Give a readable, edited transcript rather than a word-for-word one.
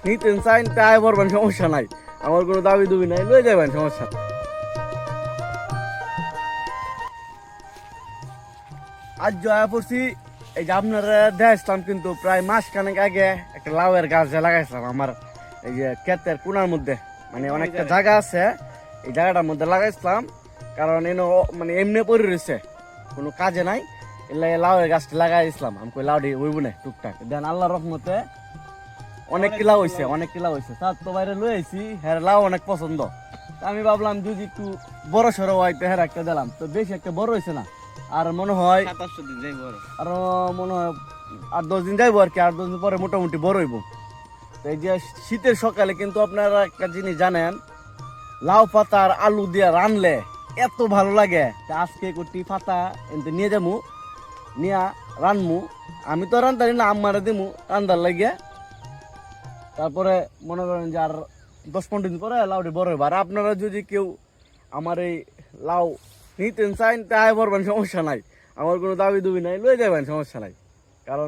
নিতেন চাইন তাই পড়বেন, সমস্যা নাই, আমার কোনো দাবি দুবি নাই, লয়ে যাবেন, সমস্যা নাই। আজ জয়া পড়ছি, এই যে আপনারা দেখলাম কিন্তু প্রায় মাস খানেক আগে একটা লাউয়ের গাছ লাগাইছিলাম আমার এই যে ক্ষেতের কোনার মধ্যে, মানে অনেকটা জায়গা আছে, এই জায়গাটার মধ্যে লাগাইছিলাম। কারণ মানে এমনি পড়ে রয়েছে, কোনো কাজে নাই, এলে লাউয়ের গাছটা লাগাই দিয়েছিলাম। আমি কই লাউডি হইব না টুকটাক, দেন আল্লাহর রহমতে অনেক কিলা হয়েছে, অনেক কিলা হয়েছে। তার তো বাইরে লয়ে আইছি, হ্যাঁ লাউ অনেক পছন্দ। তা আমি ভাবলাম যদি একটু বড় সড়ো হয় তো হ্যাঁ একটা দিলাম, তো বেশি একটা বড় হয়েছে না, আর মনে হয় 27 দিন যাইব আরো মনে হয় 8-10 দিন যাইবো আর কি, 8-10 দিন পরে মোটামুটি বড় হইব। তো এই যে শীতের সকালে কিন্তু আপনারা একটা জিনিস জানেন, লাউ পাতা আর আলু দিয়ে রানলে এত ভালো লাগে। তা আজকে কোটি পাতা এনতে নিয়ে যাবো, নিয়ে রানমু। আমি তো রান্তারি না, আম্মারে দিমু রান্দার লাগে। তারপরে মনে করেন যে আর 10-15 দিন পরে লাউটি বড় হইব। আর আপনারা যদি কেউ আমার এই লাউ নিতেন চাইন তাই পারবেন, সমস্যা নাই, আমার কোনো দাবি দুবি নাই, লয়ে যাবেন, সমস্যা নাই। কারণ